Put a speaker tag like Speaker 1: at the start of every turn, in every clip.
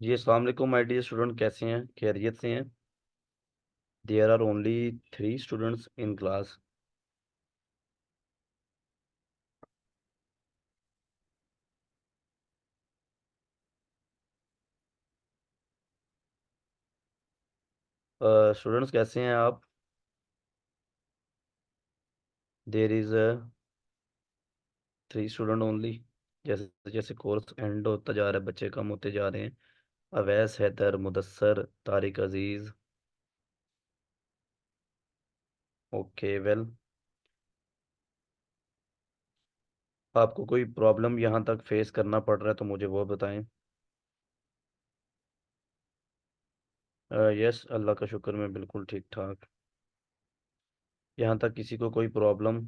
Speaker 1: जी अस्सलाम वालेकुम my dear student, कैसे हैं? खैरियत से हैं? There are only 3 students in class. Students कैसे हैं आप? There is 3 student only. जैसे जैसे कोर्स एंड होता जा रहा है, बच्चे कम होते जा रहे हैं। अवैस, हैदर, मुदस्सर, तारिक अजीज़। ओके वेल, आपको कोई प्रॉब्लम यहाँ तक फेस करना पड़ रहा है तो मुझे वो बताएं। यस, अल्लाह का शुक्र, मैं बिल्कुल ठीक ठाक। यहाँ तक किसी को कोई प्रॉब्लम?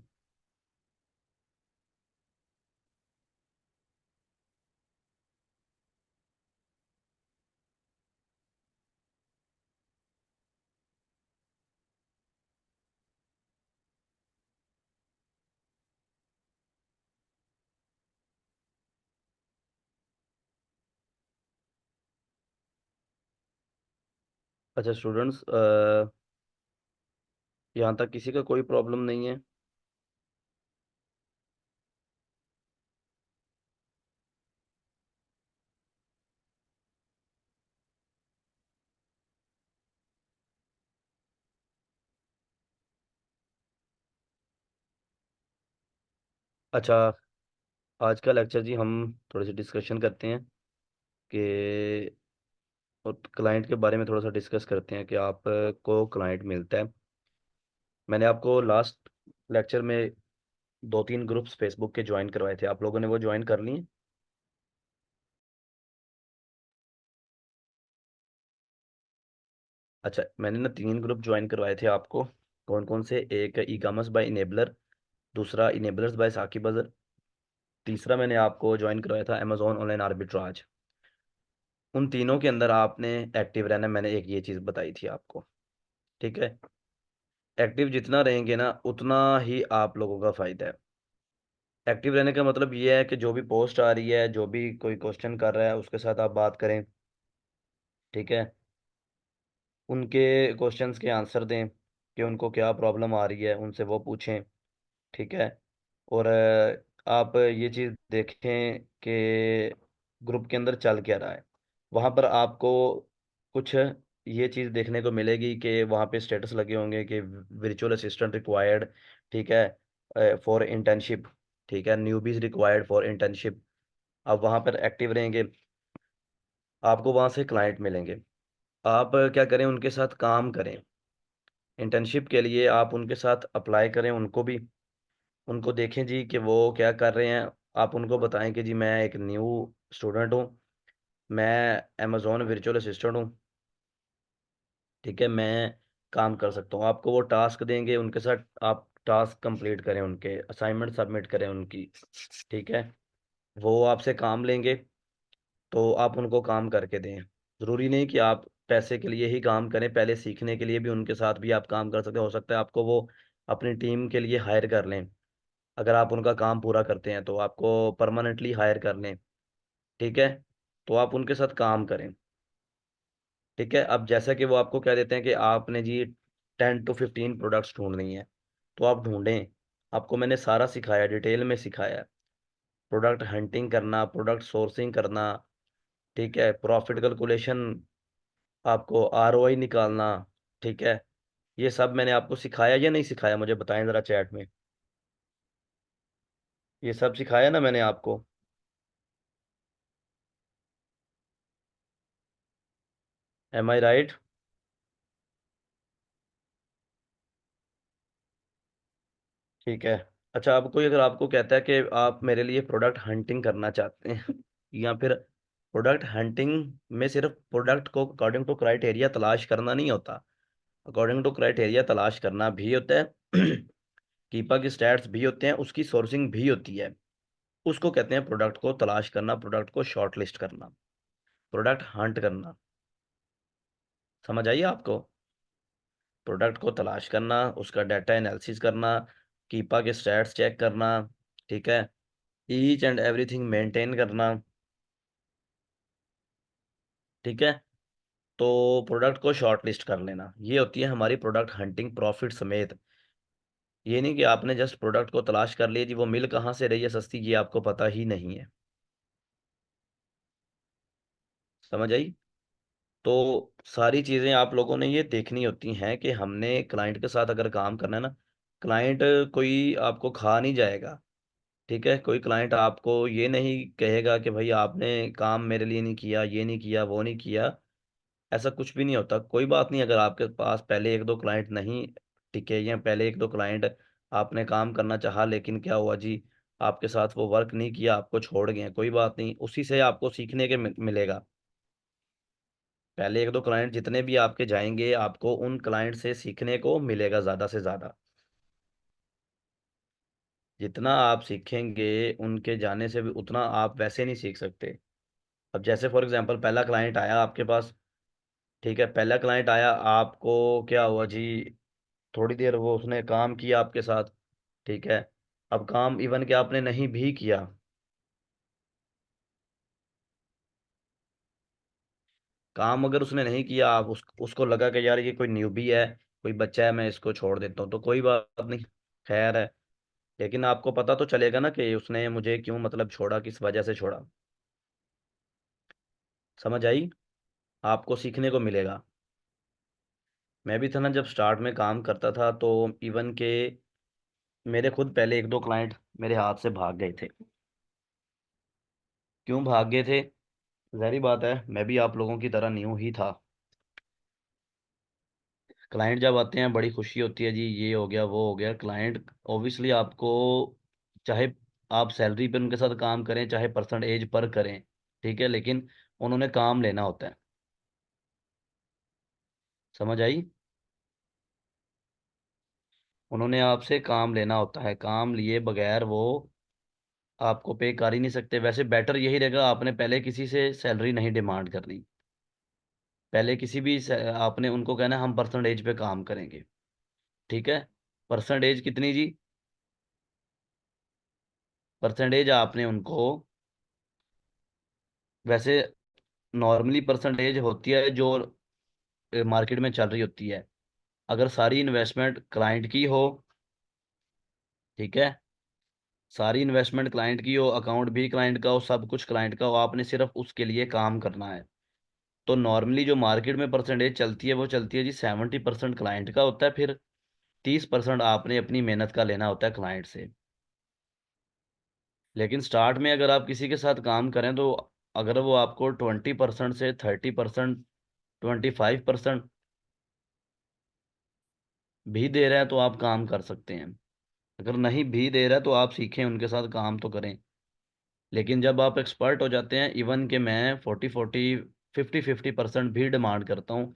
Speaker 1: अच्छा स्टूडेंट्स, यहाँ तक किसी का कोई प्रॉब्लम नहीं है? अच्छा, आज का लेक्चर जी हम थोड़ी सी डिस्कशन करते हैं कि और क्लाइंट के बारे में थोड़ा सा डिस्कस करते हैं कि आपको क्लाइंट मिलता है। मैंने आपको लास्ट लेक्चर में 2-3 ग्रुप्स फेसबुक के ज्वाइन करवाए थे, आप लोगों ने वो ज्वाइन कर लिए? अच्छा, मैंने ना 3 ग्रुप ज्वाइन करवाए थे आपको। कौन कौन से? एक ई कॉमर्स बाय इनेबलर, दूसरा इनेबलर्स बाय साकिब अजहर, तीसरा मैंने आपको ज्वाइन करवाया था अमेजोन ऑनलाइन आर्बिट्राज। उन तीनों के अंदर आपने एक्टिव रहना, मैंने एक ये चीज़ बताई थी आपको। ठीक है? एक्टिव जितना रहेंगे ना उतना ही आप लोगों का फायदा है। एक्टिव रहने का मतलब ये है कि जो भी पोस्ट आ रही है, जो भी कोई क्वेश्चन कर रहा है उसके साथ आप बात करें। ठीक है? उनके क्वेश्चंस के आंसर दें कि उनको क्या प्रॉब्लम आ रही है, उनसे वो पूछें। ठीक है? और आप ये चीज़ देखें कि ग्रुप के अंदर चल क्या रहा है। वहाँ पर आपको कुछ ये चीज़ देखने को मिलेगी कि वहाँ पे स्टेटस लगे होंगे कि वर्चुअल असिस्टेंट रिक्वायर्ड। ठीक है? For internship. ठीक है? Newbies required for internship. आप वहाँ पर एक्टिव रहेंगे, आपको वहाँ से क्लाइंट मिलेंगे। आप क्या करें, उनके साथ काम करें। इंटर्नशिप के लिए आप उनके साथ अप्लाई करें, उनको भी उनको देखें जी कि वो क्या कर रहे हैं। आप उनको बताएं कि जी मैं एक न्यू स्टूडेंट हूँ, मैं अमेजोन वर्चुअल असिस्टेंट हूँ। ठीक है? मैं काम कर सकता हूँ। आपको वो टास्क देंगे, उनके साथ आप टास्क कंप्लीट करें, उनके असाइनमेंट सबमिट करें उनकी। ठीक है? वो आपसे काम लेंगे तो आप उनको काम करके दें। ज़रूरी नहीं कि आप पैसे के लिए ही काम करें, पहले सीखने के लिए भी उनके साथ भी आप काम कर सकते हैं। हो सकता है आपको वो अपनी टीम के लिए हायर कर लें। अगर आप उनका काम पूरा करते हैं तो आपको परमानेंटली हायर कर लें। ठीक है? तो आप उनके साथ काम करें। ठीक है? अब जैसा कि वो आपको कह देते हैं कि आपने जी 10 to 15 प्रोडक्ट्स ढूंढनी है, तो आप ढूंढें। आपको मैंने सारा सिखाया, डिटेल में सिखाया है। प्रोडक्ट हंटिंग करना, प्रोडक्ट सोर्सिंग करना। ठीक है? प्रॉफिट कैलकुलेशन, आपको आरओआई निकालना। ठीक है? ये सब मैंने आपको सिखाया या नहीं सिखाया, मुझे बताएं ज़रा चैट में। ये सब सिखाया ना मैंने आपको? एम आई राइट? ठीक है। अच्छा, अब कोई अगर आपको कहता है कि आप मेरे लिए प्रोडक्ट हंटिंग करना चाहते हैं या फिर प्रोडक्ट हंटिंग में सिर्फ प्रोडक्ट को अकॉर्डिंग टू क्राइटेरिया तलाश करना नहीं होता, अकॉर्डिंग टू क्राइटेरिया तलाश करना भी होता है कीपा के स्टैट्स भी होते हैं, उसकी सोर्सिंग भी होती है। उसको कहते हैं प्रोडक्ट को तलाश करना, प्रोडक्ट को शॉर्ट लिस्ट करना, प्रोडक्ट हंट करना। समझ आइए आपको? प्रोडक्ट को तलाश करना, उसका डाटा एनालिसिस करना, कीपा के स्टैट्स चेक करना। ठीक है? ईच एंड एवरीथिंग मेंटेन करना। ठीक है। तो प्रोडक्ट को शॉर्ट लिस्ट कर लेना, ये होती है हमारी प्रोडक्ट हंटिंग प्रॉफिट समेत। ये नहीं कि आपने जस्ट प्रोडक्ट को तलाश कर लिया जी, वो मिल कहाँ से रही है सस्ती, ये आपको पता ही नहीं है। समझ आई? तो सारी चीज़ें आप लोगों ने ये देखनी होती हैं कि हमने क्लाइंट के साथ अगर काम करना है ना, क्लाइंट कोई आपको खा नहीं जाएगा। ठीक है, कोई क्लाइंट आपको ये नहीं कहेगा कि भाई आपने काम मेरे लिए नहीं किया, ये नहीं किया, वो नहीं किया। ऐसा कुछ भी नहीं होता। कोई बात नहीं, अगर आपके पास पहले एक दो क्लाइंट नहीं टिके, या पहले एक दो क्लाइंट आपने काम करना चाहा लेकिन क्या हुआ जी, आपके साथ वो वर्क नहीं किया, आपको छोड़ गए, कोई बात नहीं, उसी से आपको सीखने के मिलेगा। पहले एक दो क्लाइंट जितने भी आपके जाएंगे, आपको उन क्लाइंट से सीखने को मिलेगा ज़्यादा से ज़्यादा। जितना आप सीखेंगे उनके जाने से भी, उतना आप वैसे नहीं सीख सकते। अब जैसे फॉर एग्जांपल पहला क्लाइंट आया आपके पास, ठीक है, पहला क्लाइंट आया, आपको क्या हुआ जी, थोड़ी देर वो उसने काम किया आपके साथ, ठीक है। अब काम इवन कि आपने नहीं भी किया, काम अगर उसने नहीं किया, आप उसको लगा कि यार ये कोई न्यूबी है, कोई बच्चा है, मैं इसको छोड़ देता हूँ, तो कोई बात नहीं, खैर है। लेकिन आपको पता तो चलेगा ना कि उसने मुझे क्यों मतलब छोड़ा, किस वजह से छोड़ा। समझ आई? आपको सीखने को मिलेगा। मैं भी था ना, जब स्टार्ट में काम करता था, तो इवन के मेरे खुद पहले एक दो क्लाइंट मेरे हाथ से भाग गए थे। क्यों भाग गए थे? जाहिर बात है, मैं भी आप लोगों की तरह न्यू ही था। क्लाइंट जब आते हैं बड़ी खुशी होती है जी, ये हो गया वो हो गया, क्लाइंट ऑब्वियसली आपको, चाहे आप सैलरी पे उनके साथ काम करें, चाहे परसेंटेज पर करें, ठीक है, लेकिन उन्होंने काम लेना होता है। समझ आई? उन्होंने आपसे काम लेना होता है, काम लिए बगैर वो आपको पे कर ही नहीं सकते। वैसे बेटर यही रहेगा, आपने पहले किसी से सैलरी नहीं डिमांड करनी। पहले किसी भी आपने उनको कहना है, हम परसेंटेज पे काम करेंगे। ठीक है, परसेंटेज कितनी जी? परसेंटेज आपने उनको, वैसे नॉर्मली परसेंटेज होती है जो मार्केट में चल रही होती है। अगर सारी इन्वेस्टमेंट क्लाइंट की हो, ठीक है, सारी इन्वेस्टमेंट क्लाइंट की हो, अकाउंट भी क्लाइंट का हो, सब कुछ क्लाइंट का हो, आपने सिर्फ उसके लिए काम करना है, तो नॉर्मली जो मार्केट में परसेंटेज चलती है वो चलती है जी, 70% क्लाइंट का होता है, फिर 30% आपने अपनी मेहनत का लेना होता है क्लाइंट से। लेकिन स्टार्ट में अगर आप किसी के साथ काम करें, तो अगर वो आपको 20% से 30%, 25% भी दे रहा है, तो आप काम कर सकते हैं। अगर नहीं भी दे रहा है, तो आप सीखें, उनके साथ काम तो करें। लेकिन जब आप एक्सपर्ट हो जाते हैं, इवन कि मैं 40-40, 50-50% भी डिमांड करता हूँ,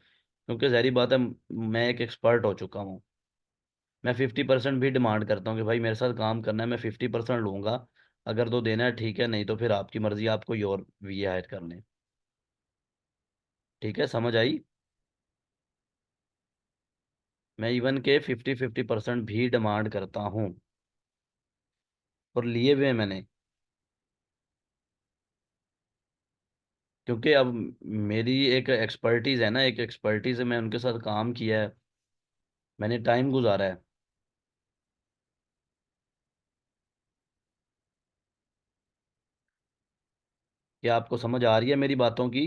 Speaker 1: क्योंकि जहरी बात है, मैं एक एक्सपर्ट हो चुका हूँ। मैं 50% भी डिमांड करता हूँ कि भाई मेरे साथ काम करना है, मैं 50% लूंगा। अगर तो देना है ठीक है, नहीं तो फिर आपकी मर्जी, आप कोई और वी हायर कर लें। ठीक है, समझ आई? मैं इवन के 50-50% भी डिमांड करता हूँ, और लिए हुए हैं मैंने। क्योंकि अब मेरी एक एक्सपर्टीज है ना, एक एक्सपर्टीज है, मैं उनके साथ काम किया है, मैंने टाइम गुजारा है। क्या आपको समझ आ रही है मेरी बातों की?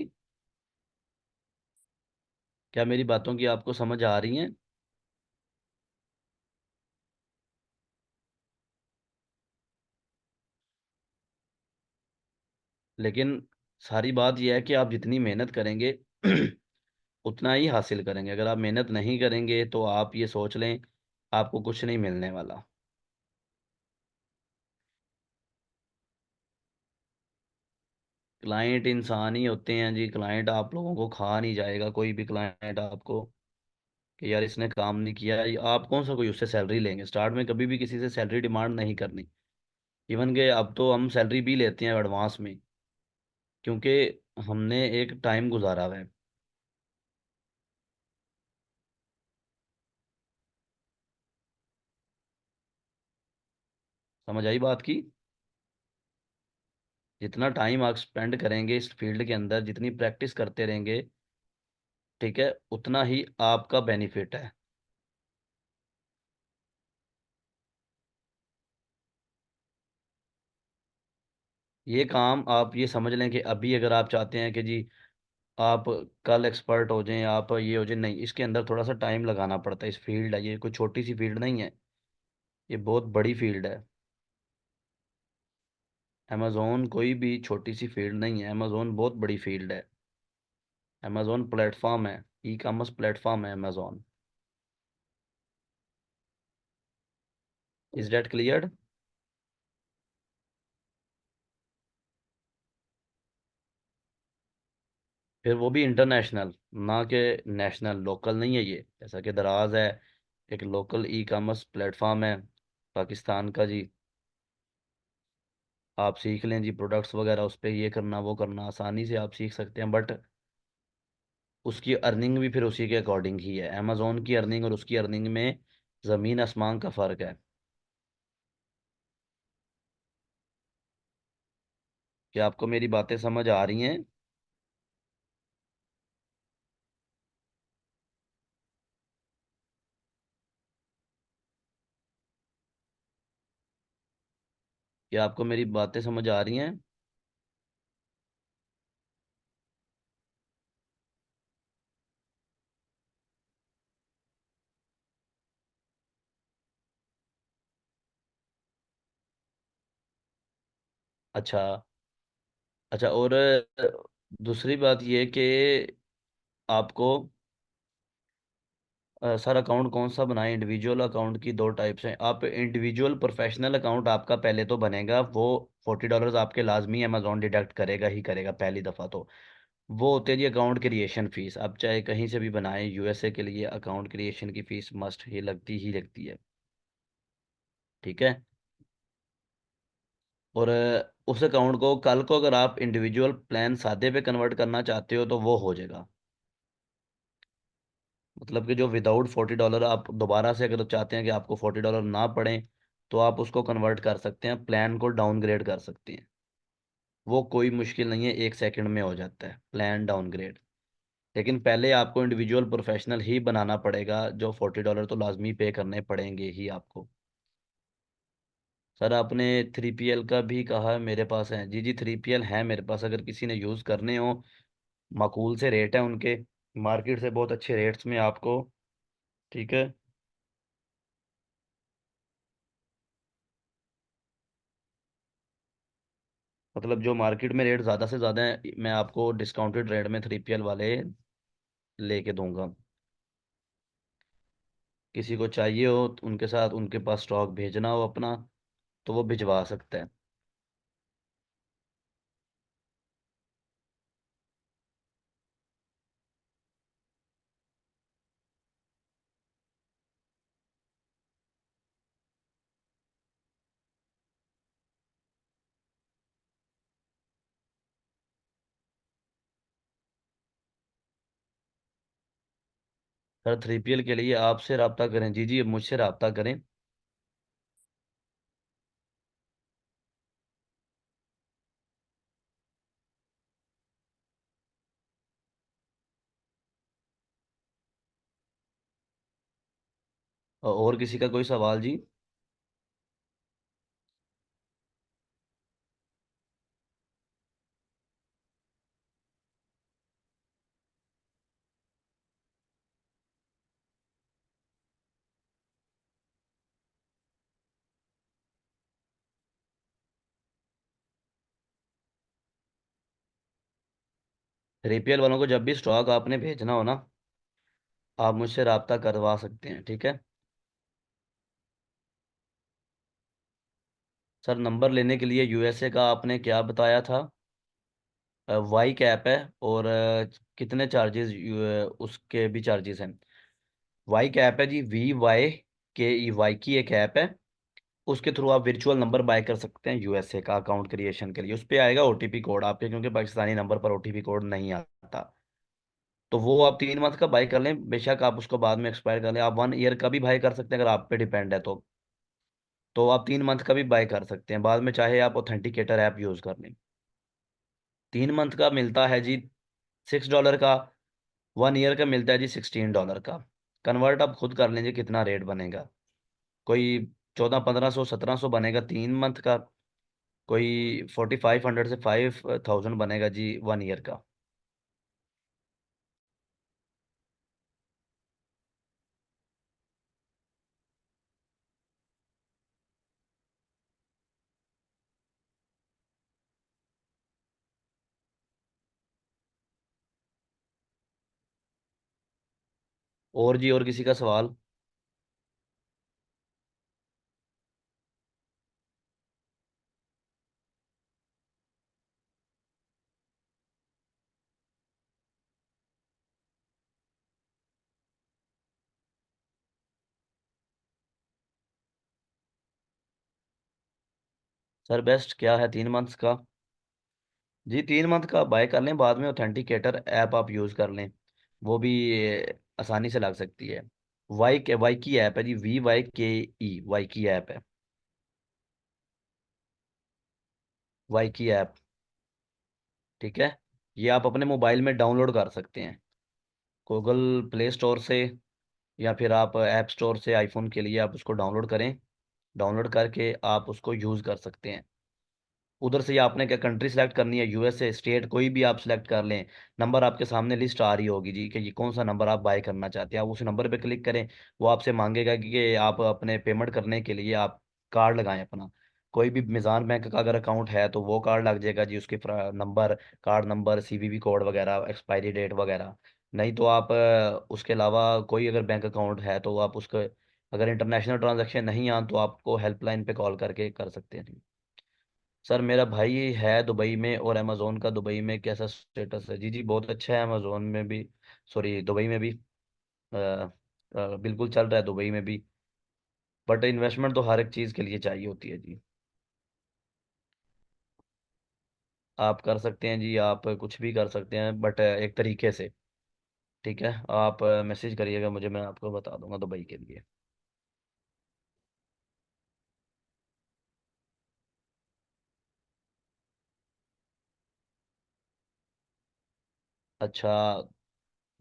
Speaker 1: क्या मेरी बातों की आपको समझ आ रही हैं? लेकिन सारी बात यह है कि आप जितनी मेहनत करेंगे उतना ही हासिल करेंगे। अगर आप मेहनत नहीं करेंगे, तो आप ये सोच लें, आपको कुछ नहीं मिलने वाला। क्लाइंट इंसान ही होते हैं जी, क्लाइंट आप लोगों को खा नहीं जाएगा, कोई भी क्लाइंट आपको कि यार इसने काम नहीं किया, आप कौन सा कोई उससे सैलरी लेंगे। स्टार्ट में कभी भी किसी से सैलरी डिमांड नहीं करनी। इवन के अब तो हम सैलरी भी लेते हैं एडवांस में, क्योंकि हमने एक टाइम गुजारा हुआ है। समझ आई बात की? जितना टाइम आप स्पेंड करेंगे इस फील्ड के अंदर, जितनी प्रैक्टिस करते रहेंगे, ठीक है, उतना ही आपका बेनिफिट है। ये काम आप ये समझ लें कि अभी अगर आप चाहते हैं कि जी आप कल एक्सपर्ट हो जाएं, आप ये हो जाए, नहीं, इसके अंदर थोड़ा सा टाइम लगाना पड़ता है। इस फील्ड है, ये कोई छोटी सी फील्ड नहीं है, ये बहुत बड़ी फील्ड है। अमेजोन कोई भी छोटी सी फील्ड नहीं है, अमेजोन बहुत बड़ी फील्ड है। अमेजोन प्लेटफॉर्म है, ई कॉमर्स प्लेटफॉर्म है अमेजोन। Is that clear? फिर वो भी इंटरनेशनल, ना कि नेशनल, लोकल नहीं है ये, जैसा कि दराज है, एक लोकल ई कॉमर्स प्लेटफॉर्म है पाकिस्तान का जी। आप सीख लें जी प्रोडक्ट्स वगैरह, उस पर ये करना वो करना आसानी से आप सीख सकते हैं, बट उसकी अर्निंग भी फिर उसी के अकॉर्डिंग ही है। अमेजोन की अर्निंग और उसकी अर्निंग में ज़मीन आसमान का फ़र्क है। क्या आपको मेरी बातें समझ आ रही हैं? क्या आपको मेरी बातें समझ आ रही हैं? अच्छा। अच्छा, और दूसरी बात ये कि आपको सर अकाउंट कौन सा बनाए? इंडिविजुअल अकाउंट की दो टाइप्स हैं। आप इंडिविजुअल प्रोफेशनल अकाउंट आपका पहले तो बनेगा, वो $40 आपके लाजमी अमेजोन डिडक्ट करेगा ही करेगा पहली दफ़ा तो। वो होते हैं जी अकाउंट क्रिएशन फीस। आप चाहे कहीं से भी बनाएं, यूएसए के लिए अकाउंट क्रिएशन की फीस मस्ट ही लगती है। ठीक है। और उस अकाउंट को कल को अगर आप इंडिविजुअल प्लान सादे पे कन्वर्ट करना चाहते हो तो वो हो जाएगा। मतलब कि जो विदाउट $40 आप दोबारा से अगर चाहते हैं कि आपको $40 ना पड़े, तो आप उसको कन्वर्ट कर सकते हैं, प्लान को डाउनग्रेड कर सकते हैं। वो कोई मुश्किल नहीं है, 1 सेकंड में हो जाता है प्लान डाउनग्रेड। लेकिन पहले आपको इंडिविजुअल प्रोफेशनल ही बनाना पड़ेगा, जो $40 तो लाजमी पे करने पड़ेंगे ही आपको। सर आपने 3PL का भी कहा, मेरे पास है जी, जी 3PL है मेरे पास, अगर किसी ने यूज़ करने हो, माकूल से रेट है उनके, मार्केट से बहुत अच्छे रेट्स में आपको। ठीक है। मतलब जो मार्केट में रेट ज़्यादा से ज़्यादा है, मैं आपको डिस्काउंटेड रेट में 3PL वाले लेके दूंगा। किसी को चाहिए हो तो उनके साथ, उनके पास स्टॉक भेजना हो अपना, तो वो भिजवा सकता है। सर 3PL के लिए आपसे रब्ता करें जी, जी मुझसे रब्ता करें। और किसी का कोई सवाल जी? 3PL वालों को जब भी स्टॉक आपने भेजना हो ना, आप मुझसे रब्ता करवा सकते हैं, ठीक है। सर नंबर लेने के लिए यूएसए का आपने क्या बताया था? वाई कैप है, और कितने चार्जेस? उसके भी चार्जेस हैं। वाई कैप है जी, VYKEY की एक ऐप है। उसके थ्रू आप वर्चुअल नंबर बाय कर सकते हैं यूएसए का अकाउंट क्रिएशन के लिए। उस पर आएगा ओटीपी कोड आपके, क्योंकि पाकिस्तानी नंबर पर ओटीपी कोड नहीं आता। तो वो आप 3 मंथ का बाय कर लें, बेशक आप उसको बाद में एक्सपायर कर लें। आप 1 ईयर का भी बाय कर सकते हैं, अगर आप पे डिपेंड है तो आप 3 मंथ का भी बाय कर सकते हैं, बाद में चाहे आप ऑथेंटिकेटर ऐप यूज़ कर लें। 3 मंथ का मिलता है जी $6 का। 1 ईयर का मिलता है जी $16 का। कन्वर्ट आप खुद कर लीजिए कितना रेट बनेगा। कोई 1400-1500 1700 बनेगा 3 मंथ का। कोई 4500 से 5000 बनेगा जी 1 ईयर का। और जी और किसी का सवाल? सर बेस्ट क्या है 3 मंथ्स का? जी 3 मंथ का बाय कर लें, बाद में ऑथेंटिकेटर ऐप आप यूज़ कर लें। वो भी आसानी से लग सकती है। वाई की ऐप है जी, वाई की ऐप है। वाई की ऐप। ठीक है। ये आप अपने मोबाइल में डाउनलोड कर सकते हैं, गूगल प्ले स्टोर से, या फिर आप ऐप स्टोर से, आईफोन के लिए आप उसको डाउनलोड करें। डाउनलोड करके आप उसको यूज़ कर सकते हैं। उधर से ही आपने क्या कंट्री सेलेक्ट करनी है, यूएसए स्टेट कोई भी आप सेलेक्ट कर लें। नंबर आपके सामने लिस्ट आ रही होगी जी कि ये कौन सा नंबर आप बाय करना चाहते हैं, आप उस नंबर पे क्लिक करें। वो आपसे मांगेगा कि आप अपने पेमेंट करने के लिए आप कार्ड लगाएं अपना। कोई भी मिज़ान बैंक का अगर अकाउंट है तो वो कार्ड लग जाएगा जी, उसके number, card number, CVV code वगैरह, एक्सपायरी डेट वगैरह। नहीं तो आप उसके अलावा कोई अगर बैंक अकाउंट है तो आप उसका, अगर इंटरनेशनल ट्रांजैक्शन नहीं आन तो आपको हेल्पलाइन पे कॉल करके कर सकते हैं। सर मेरा भाई है दुबई में, और अमेजोन का दुबई में कैसा स्टेटस है? जी जी बहुत अच्छा है अमेजोन में भी, सॉरी दुबई में भी। बिल्कुल चल रहा है दुबई में भी। बट इन्वेस्टमेंट तो हर एक चीज़ के लिए चाहिए होती है जी। आप कर सकते हैं जी, आप कुछ भी कर सकते हैं बट एक तरीके से। ठीक है, आप मैसेज करिएगा मुझे, मैं आपको बता दूंगा दुबई के लिए। अच्छा,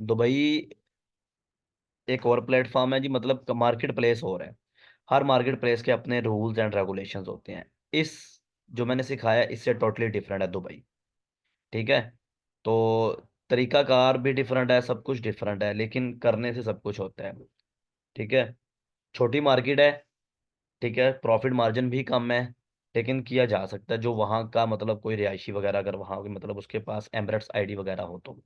Speaker 1: दुबई एक और प्लेटफॉर्म है जी, मतलब मार्केट प्लेस और है। हर मार्केट प्लेस के अपने रूल्स एंड रेगुलेशंस होते हैं। इस जो मैंने सिखाया इससे टोटली डिफरेंट है दुबई। ठीक है। तो तरीकाकार भी डिफरेंट है, सब कुछ डिफरेंट है, लेकिन करने से सब कुछ होता है। ठीक है। छोटी मार्केट है। ठीक है, प्रॉफिट मार्जिन भी कम है, लेकिन किया जा सकता है जो वहाँ का, मतलब कोई रिहायशी वगैरह अगर वहाँ की, मतलब उसके पास एमरेट्स आईडी वगैरह हो तो।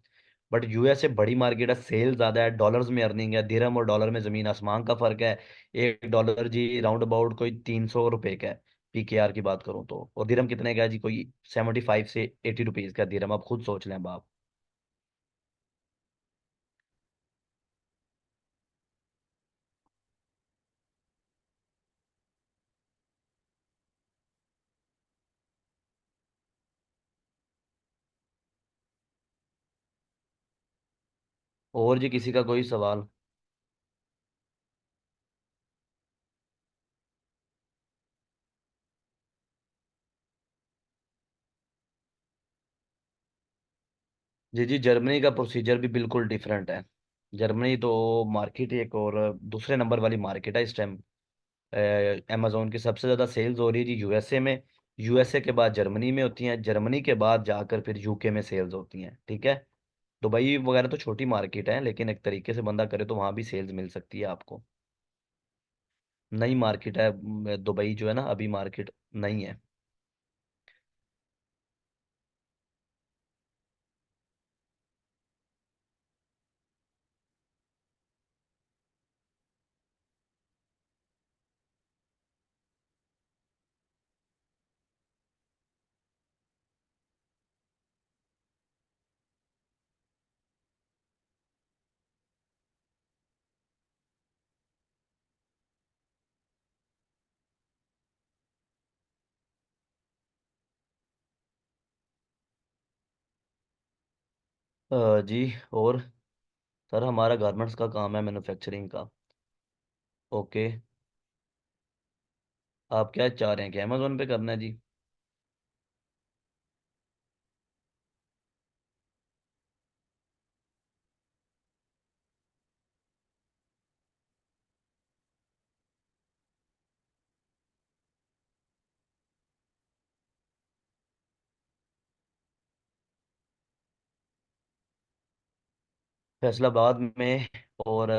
Speaker 1: बट यूएसए बड़ी मार्केट है, सेल ज़्यादा है, डॉलर्स में अर्निंग है, दिरहम और डॉलर में ज़मीन आसमान का फ़र्क है। $1 जी राउंड अबाउट कोई ₹300 का है, पीकेआर की बात करूँ तो। और दिरहम कितने का है जी? कोई 75 से 80 रुपीज़ का दिरहम, आप खुद सोच लें बाप। और जी किसी का कोई सवाल? जी जी, जर्मनी का प्रोसीजर भी बिल्कुल डिफरेंट है। जर्मनी तो मार्केट एक और दूसरे नंबर वाली मार्केट है इस टाइम। अमेजोन की सबसे ज़्यादा सेल्स हो रही है जी यूएसए में। यूएसए के बाद जर्मनी में होती हैं, जर्मनी के बाद जाकर फिर यूके में सेल्स होती हैं। ठीक है। दुबई वगैरह तो छोटी मार्केट है, लेकिन एक तरीके से बंदा करे तो वहाँ भी सेल्स मिल सकती है आपको। नई मार्केट है दुबई जो है ना, अभी मार्केट नहीं है। जी और सर हमारा गारमेंट्स का काम है, मैन्युफैक्चरिंग का। ओके। आप क्या चाह रहे हैं कि अमेजोन पे करना है जी? फैसलाबाद में। और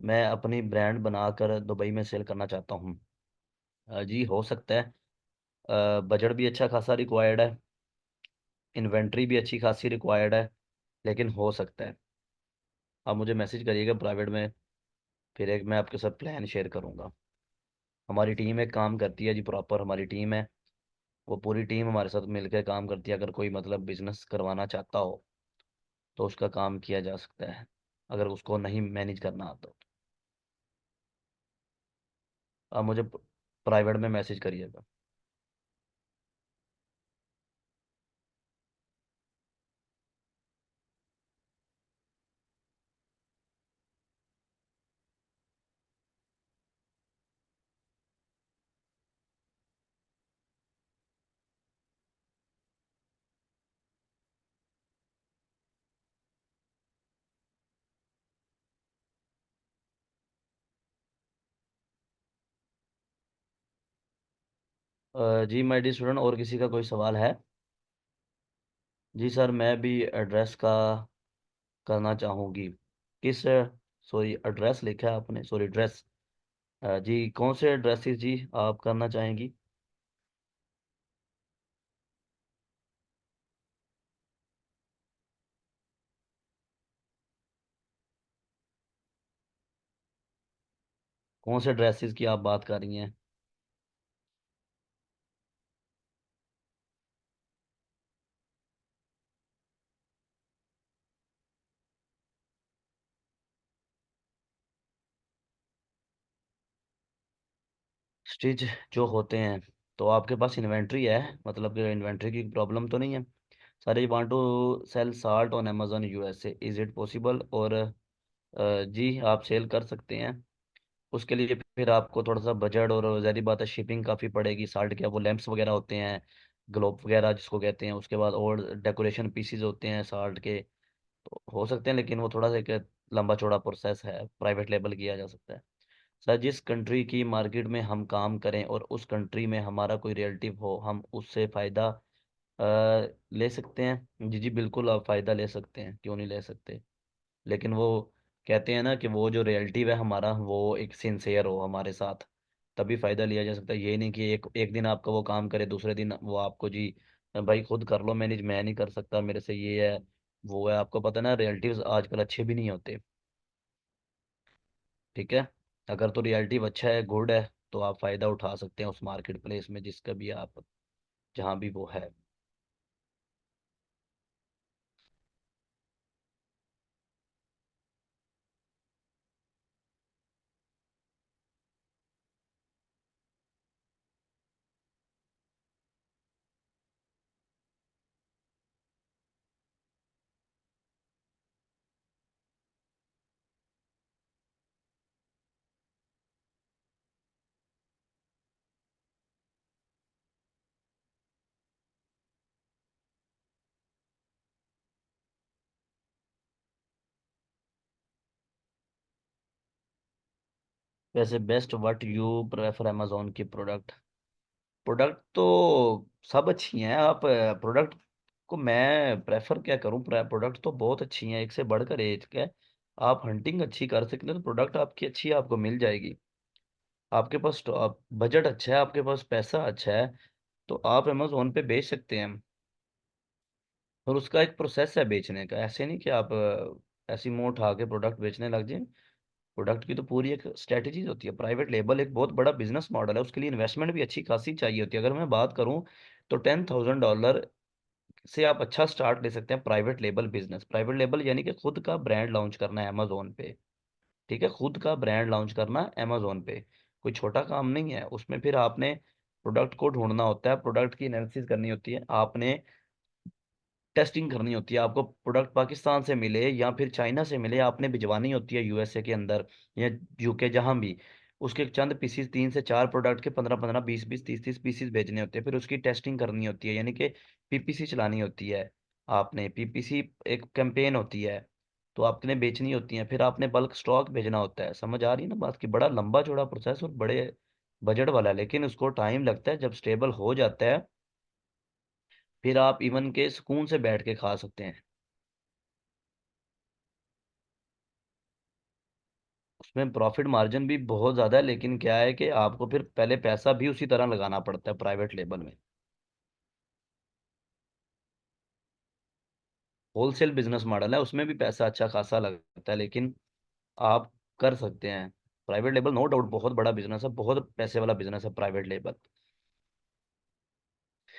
Speaker 1: मैं अपनी ब्रांड बनाकर दुबई में सेल करना चाहता हूँ। जी हो सकता है। बजट भी अच्छा खासा रिक्वायर्ड है। इन्वेंट्री भी अच्छी खासी रिक्वायर्ड है। लेकिन हो सकता है। आप मुझे मैसेज करिएगा प्राइवेट में। फिर एक मैं आपके साथ प्लान शेयर करूँगा। हमारी टीम एक काम करती है जी, प्रॉपर हमारी टीम है। वो पूरी टीम हमारे साथ मिलकर काम करती है। अगर कोई मतलब बिजनेस करवाना चाहता हो तो उसका काम किया जा सकता है, अगर उसको नहीं मैनेज करना आता तो। आप मुझे प्राइवेट में मैसेज करिएगा। जी माय डियर स्टूडेंट, और किसी का कोई सवाल है? जी सर, मैं भी एड्रेस का करना चाहूँगी। किस, सॉरी एड्रेस लिखा है आपने, सॉरी ड्रेस। जी कौन से ड्रेसेस जी आप करना चाहेंगी? कौन से ड्रेसेस की आप बात कर रही हैं? स्टिच जो होते हैं, तो आपके पास इन्वेंट्री है? मतलब कि इन्वेंट्री की प्रॉब्लम तो नहीं है? Sir you want to sell salt on Amazon USA, is it possible? और जी आप सेल कर सकते हैं। उसके लिए फिर आपको थोड़ा सा बजट, और ज़ाहिर बात है शिपिंग काफ़ी पड़ेगी। साल्ट के वो लैंप्स वगैरह होते हैं, ग्लोब वगैरह जिसको कहते हैं, उसके बाद और डेकोरेशन पीसीज होते हैं साल्ट के। तो हो सकते हैं, लेकिन वो थोड़ा सा एक लंबा चौड़ा प्रोसेस है, प्राइवेट लेबल किया जा सकता है। सर जिस कंट्री की मार्केट में हम काम करें और उस कंट्री में हमारा कोई रिलेटिव हो, हम उससे फ़ायदा ले सकते हैं। जी जी बिल्कुल, आप फ़ायदा ले सकते हैं, क्यों नहीं ले सकते। लेकिन वो कहते हैं ना कि वो जो रिलेटिव है हमारा, वो एक सिंसियर हो हमारे साथ, तभी फ़ायदा लिया जा सकता है। ये नहीं कि एक एक दिन आपका वो काम करे, दूसरे दिन वो आपको जी भाई खुद कर लो मैनेज, मैं नहीं कर सकता, मेरे से ये है वो है। आपको पता है ना, रिलेटिव्स आजकल अच्छे भी नहीं होते। ठीक है। अगर तो रिलेटिव अच्छा है, गुड है, तो आप फ़ायदा उठा सकते हैं उस मार्केट प्लेस में, जिसका भी आप, जहाँ भी वो है। वैसे best what you prefer Amazon की प्रोडक्ट? प्रोडक्ट तो सब अच्छी हैं। आप प्रोडक्ट को मैं प्रेफर क्या करूं, प्रोडक्ट तो बहुत अच्छी हैं, एक से बढ़कर एक है। आप हंटिंग अच्छी कर सकते हैं तो प्रोडक्ट आपकी अच्छी आपको मिल जाएगी। आपके पास तो आप बजट अच्छा है, आपके पास पैसा अच्छा है, तो आप अमेजोन पे बेच सकते हैं। और उसका एक प्रोसेस है बेचने का, ऐसे नहीं कि आप ऐसी मुंह उठा के प्रोडक्ट बेचने लग जाए। प्रोडक्ट की तो पूरी एक स्ट्रेटेजी होती है। प्राइवेट लेबल एक बहुत बड़ा बिजनेस मॉडल है, उसके लिए इन्वेस्टमेंट भी अच्छी खासी चाहिए होती है। अगर मैं बात करूं तो $10,000 से आप अच्छा स्टार्ट ले सकते हैं private label business. Private label यानी कि खुद का ब्रांड लॉन्च करना है अमेजोन पे। ठीक है, खुद का ब्रांड लॉन्च करना अमेजोन पे कोई छोटा काम नहीं है। उसमें फिर आपने प्रोडक्ट को ढूंढना होता है, प्रोडक्ट की एनालिसिस करनी होती है, आपने टेस्टिंग करनी होती है। आपको प्रोडक्ट पाकिस्तान से मिले या फिर चाइना से मिले, आपने भिजवानी होती है यूएसए के अंदर या यूके, जहां भी। उसके चंद पीसीस, 3 से 4 प्रोडक्ट के 15-15, 20-20, 30-30 पीसीस भेजने होते हैं। फिर उसकी टेस्टिंग करनी होती है, यानी कि पीपीसी चलानी होती है। आपने पीपीसी एक कैंपेन होती है, तो आपने बेचनी होती है। फिर आपने बल्क स्टॉक भेजना होता है। समझ आ रही है ना बात की? बड़ा लंबा चौड़ा प्रोसेस और बड़े बजट वाला है, लेकिन उसको टाइम लगता है। जब स्टेबल हो जाता है, फिर आप इवन के सुकून से बैठ के खा सकते हैं। इसमें प्रॉफिट मार्जिन भी बहुत ज़्यादा है, लेकिन क्या है कि आपको फिर पहले पैसा भी उसी तरह लगाना पड़ता है प्राइवेट लेबल में। होलसेल बिजनेस मॉडल है, उसमें भी पैसा अच्छा खासा लगता है, लेकिन आप कर सकते हैं। प्राइवेट लेबल नो डाउट बहुत बड़ा बिजनेस है, बहुत पैसे वाला बिजनेस है प्राइवेट लेबल।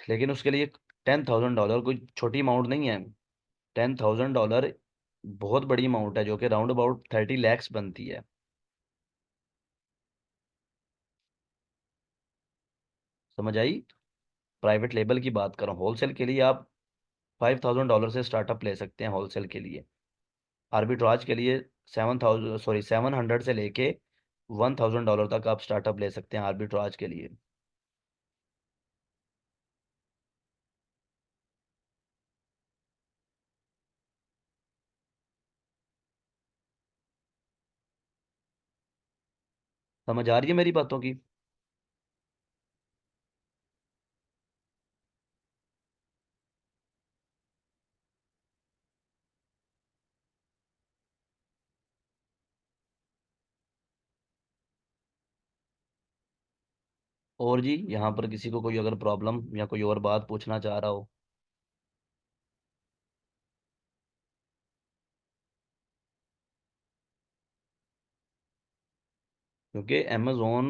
Speaker 1: लेकिन उसके लिए $10,000 कोई छोटी अमाउंट नहीं है। $10,000 बहुत बड़ी अमाउंट है, जो कि राउंड अबाउट 30 lakhs बनती है। समझ आई? प्राइवेट लेबल की बात करो, होलसेल के लिए आप $5,000 से स्टार्टअप ले सकते हैं होलसेल के लिए। आर्बिट्राज के लिए 7,000, सॉरी 700 से लेके $1,000 तक आप स्टार्टअप ले सकते हैं आर्बिट्राज के लिए। समझ आ रही है मेरी बातों की? और जी, यहाँ पर किसी को कोई अगर प्रॉब्लम या कोई और बात पूछना चाह रहा हो? क्योंकि अमेजोन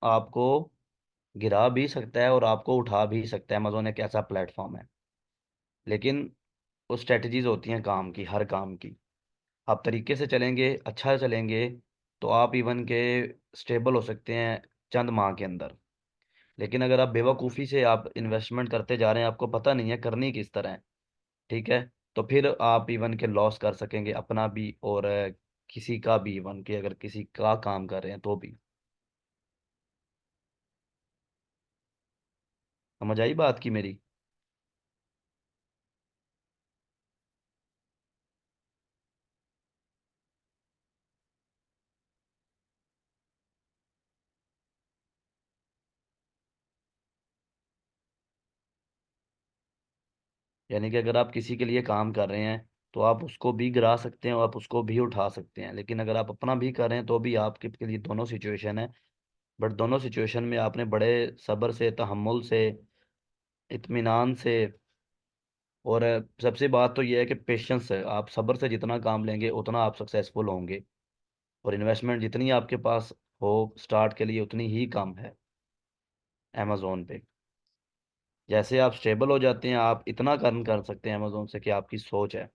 Speaker 1: आपको गिरा भी सकता है और आपको उठा भी सकता है, अमेजोन एक ऐसा प्लेटफॉर्म है। लेकिन वो स्ट्रेटजीज होती हैं काम की, हर काम की। आप तरीके से चलेंगे, अच्छा चलेंगे, तो आप इवन के स्टेबल हो सकते हैं चंद माह के अंदर। लेकिन अगर आप बेवकूफ़ी से आप इन्वेस्टमेंट करते जा रहे हैं, आपको पता नहीं है करनी किस तरह है, ठीक है, तो फिर आप इवन के लॉस कर सकेंगे अपना भी, और किसी का भी, इवन के अगर किसी का काम कर रहे हैं तो भी। समझ आई बात की मेरी? यानी कि अगर आप किसी के लिए काम कर रहे हैं, तो आप उसको भी गिरा सकते हैं और आप उसको भी उठा सकते हैं। लेकिन अगर आप अपना भी कर रहे हैं, तो भी आपके के लिए दोनों सिचुएशन है। बट दोनों सिचुएशन में आपने बड़े सब्र से, तहम्मुल से, इत्मीनान से, और सबसे बात तो यह है कि पेशेंस है। आप सब्र से जितना काम लेंगे उतना आप सक्सेसफुल होंगे। और इन्वेस्टमेंट जितनी आपके पास हो स्टार्ट के लिए, उतनी ही कम है अमेजोन पे। जैसे आप स्टेबल हो जाते हैं, आप इतना अर्न कर सकते हैं अमेजोन से कि आपकी सोच है।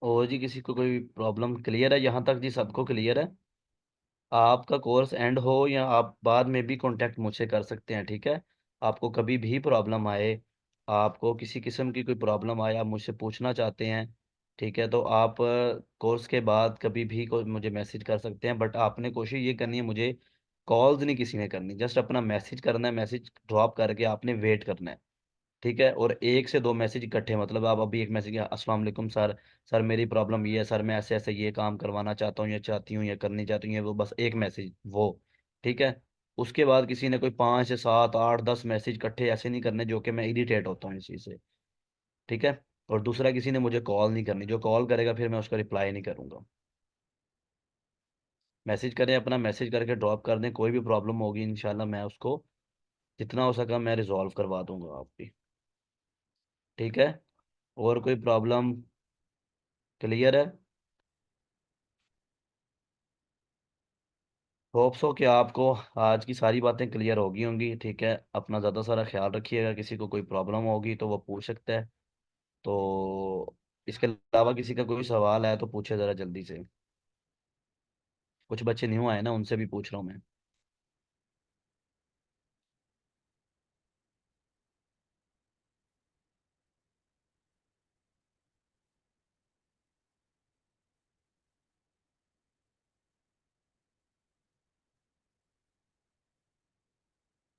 Speaker 1: और जी, किसी को कोई प्रॉब्लम क्लियर है यहाँ तक? जी सबको क्लियर है। आपका कोर्स एंड हो या आप बाद में भी कांटेक्ट मुझसे कर सकते हैं, ठीक है। आपको कभी भी प्रॉब्लम आए, आपको किसी किस्म की कोई प्रॉब्लम आए, आप मुझसे पूछना चाहते हैं, ठीक है, तो आप कोर्स के बाद कभी भी मुझे मैसेज कर सकते हैं। बट आपने कोशिश ये करनी है, मुझे कॉल्स नहीं किसी ने करनी, जस्ट अपना मैसेज करना है। मैसेज ड्रॉप करके आपने वेट करना है, ठीक है। और एक से दो मैसेज इकट्ठे, मतलब आप अभी एक मैसेज, अस्सलाम वालेकुम सर, सर मेरी प्रॉब्लम ये है सर, मैं ऐसे ऐसे ये काम करवाना चाहता हूँ, ये चाहती हूँ, ये करनी चाहती हूँ, ये वो, बस एक मैसेज वो, ठीक है। उसके बाद किसी ने कोई 5 से 7 8 10 मैसेज इकट्ठे ऐसे नहीं करने, जो कि मैं इरिटेट होता हूँ इस चीज़ से, ठीक है। और दूसरा, किसी ने मुझे कॉल नहीं करनी, जो कॉल करेगा फिर मैं उसका रिप्लाई नहीं करूँगा। मैसेज करें, अपना मैसेज करके ड्रॉप कर दें, कोई भी प्रॉब्लम होगी इंशाल्लाह मैं उसको जितना हो सका मैं रिजॉल्व करवा दूंगा आपकी, ठीक है। और कोई प्रॉब्लम? क्लियर है? होप सो कि आपको आज की सारी बातें क्लियर होगी होंगी, ठीक है। अपना ज़्यादा सारा ख्याल रखिएगा, किसी को कोई प्रॉब्लम होगी तो वो पूछ सकता है। तो इसके अलावा किसी का कोई सवाल है तो पूछे ज़रा जल्दी से। कुछ बच्चे न्यू आए ना, उनसे भी पूछ रहा हूँ मैं।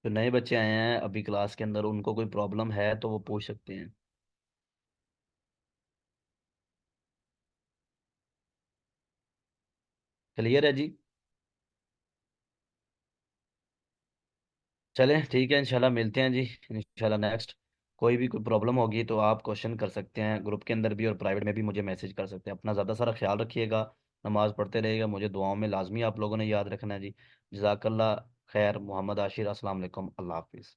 Speaker 1: जो नए बच्चे आए हैं अभी क्लास के अंदर, उनको कोई प्रॉब्लम है तो वो पूछ सकते हैं। क्लियर है जी। चलें ठीक है, इंशाल्लाह मिलते हैं जी। इंशाल्लाह नेक्स्ट कोई भी कोई प्रॉब्लम होगी तो आप क्वेश्चन कर सकते हैं, ग्रुप के अंदर भी और प्राइवेट में भी मुझे मैसेज कर सकते हैं। अपना ज़्यादा सारा ख्याल रखिएगा, नमाज़ पढ़ते रहिएगा, मुझे दुआओं में लाजमी आप लोगों ने याद रखना है जी। जज़ाकल्ला खैर। मोहम्मद आशिर, अस्सलाम वालेकुम, अल्लाह हाफिज़।